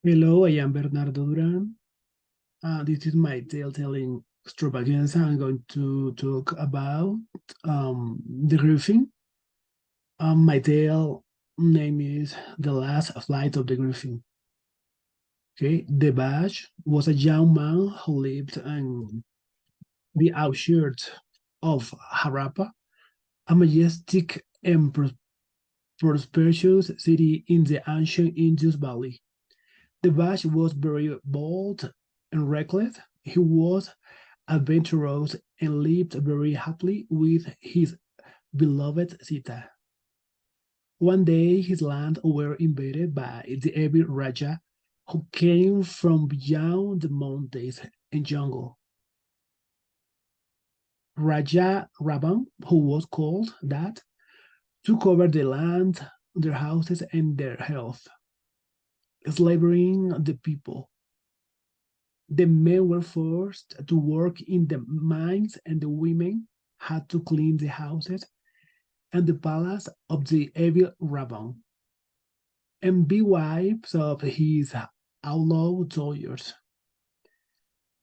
Hello, I am Bernardo Duran. This is my tale telling extravaganza. I'm going to talk about the Griffin. My tale name is The Last Flight of the Griffin. Okay, the Bash was a young man who lived in the outskirts of Harappa, a majestic and prosperous city in the ancient Indus Valley. The Bash was very bold and reckless. He was adventurous and lived very happily with his beloved Sita. One day his lands were invaded by the evil Raja who came from beyond the mountains and jungle. Raja Ravan, who was called that, took over the land, their houses, and their health, slavering the people. The men were forced to work in the mines, and the women had to clean the houses and the palace of the evil Ravan, and be wives of his outlaw soldiers.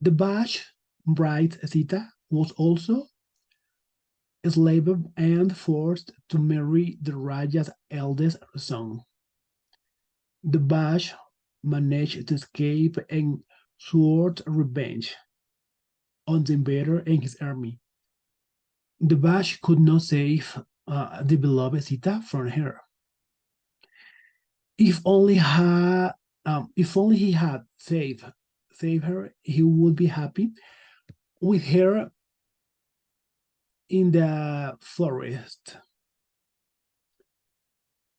The Bash bride Sita was also enslaved and forced to marry the Raja's eldest son. The Bash managed to escape and swore revenge on the invader and his army. The Bash could not save the beloved Sita from her. If only if only he had saved her, he would be happy with her in the forest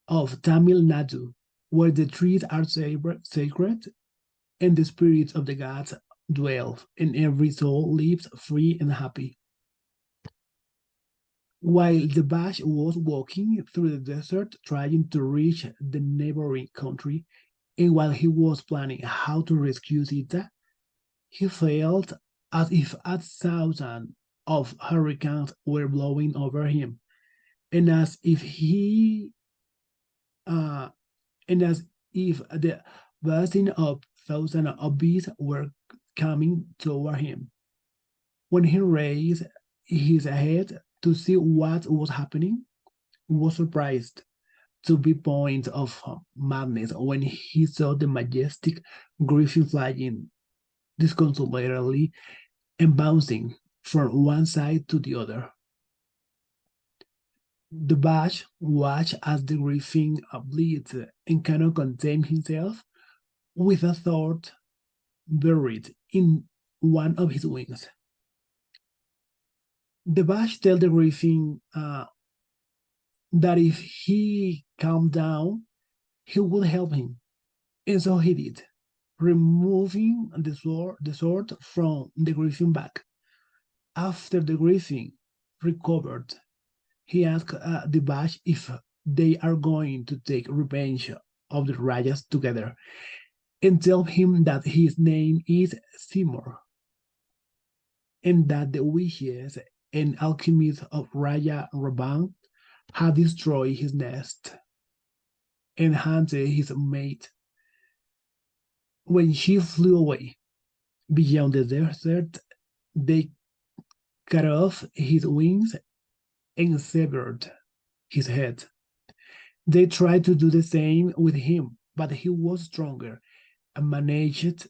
of Tamil Nadu, where the trees are sacred and the spirits of the gods dwell, and every soul lives free and happy. While the Bash was walking through the desert trying to reach the neighboring country, and while he was planning how to rescue Sita, he felt as if a thousand of hurricanes were blowing over him, and as if he uh, and as if the bursting of thousands of bees were coming toward him. When he raised his head to see what was happening, he was surprised to the point of madness when he saw the majestic griffin flying disconsolately and bouncing from one side to the other. The Bash watched as the griffin bleeds and cannot contain himself with a thought buried in one of his wings. The Bash tells the griffin that if he calmed down, he would help him. And so he did, removing the sword from the griffin back. After the griffin recovered, he asked the Bash if they are going to take revenge of the Rajas together and tell him that his name is Seymour and that the wishes and alchemists of Raja Raban had destroyed his nest and hunted his mate. When she flew away beyond the desert, they cut off his wings and severed his head. They tried to do the same with him, but he was stronger and managed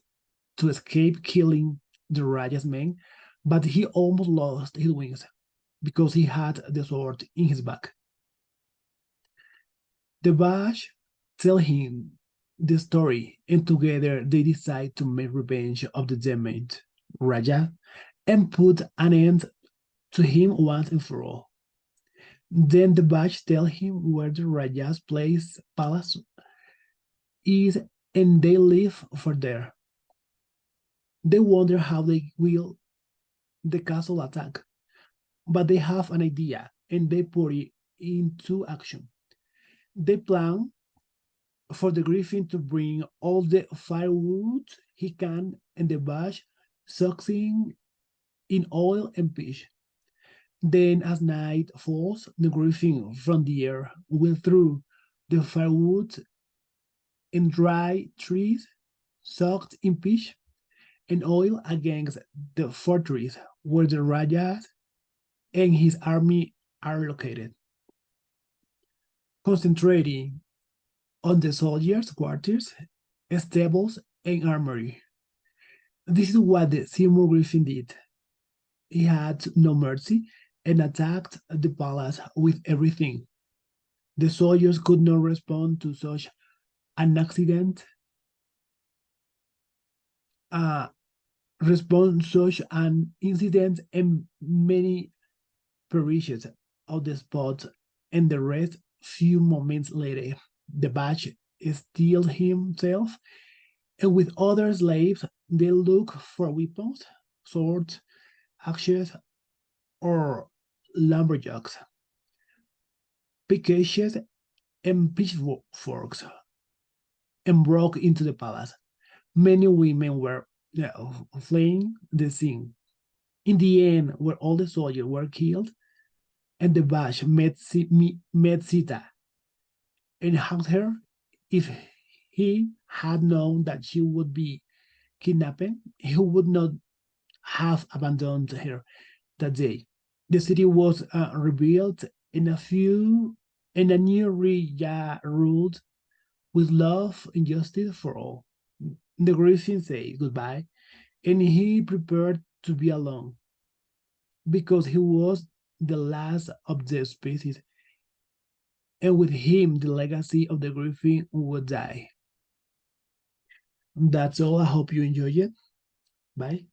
to escape killing the Raja's men, but he almost lost his wings because he had the sword in his back. The Bash tell him the story, and together they decide to make revenge of the demon Raja and put an end to him once and for all. Then the Bash tell him where the Raja's palace is, and they leave for there. They wonder how they will the castle attack, but they have an idea and they put it into action. They plan for the griffin to bring all the firewood he can, and the Bash sucking in oil and fish. Then, as night falls, the griffin from the air, will through the air, went through the firewood and dry trees soaked in pitch and oil against the fortress where the Raja and his army are located, concentrating on the soldiers' quarters, stables, and armory. This is what the Seymour Griffin did. He had no mercy and attacked the palace with everything. The soldiers could not respond to such an accident, uh, respond such an incident, and many perished on the spot. And the rest, few moments later, the Bach steeled himself, and with other slaves, they look for weapons, swords, axes, or lumberjacks, pickaxes, and pitchforks, and broke into the palace. Many women were fleeing the scene. In the end, where all the soldiers were killed, and the Bash met Sita and asked her if he had known that she would be kidnapped, he would not have abandoned her that day. The city was rebuilt in a new Rija ruled with love and justice for all. The Griffin said goodbye, and he prepared to be alone because he was the last of the species, and with him the legacy of the Griffin would die. That's all. I hope you enjoy it. Bye.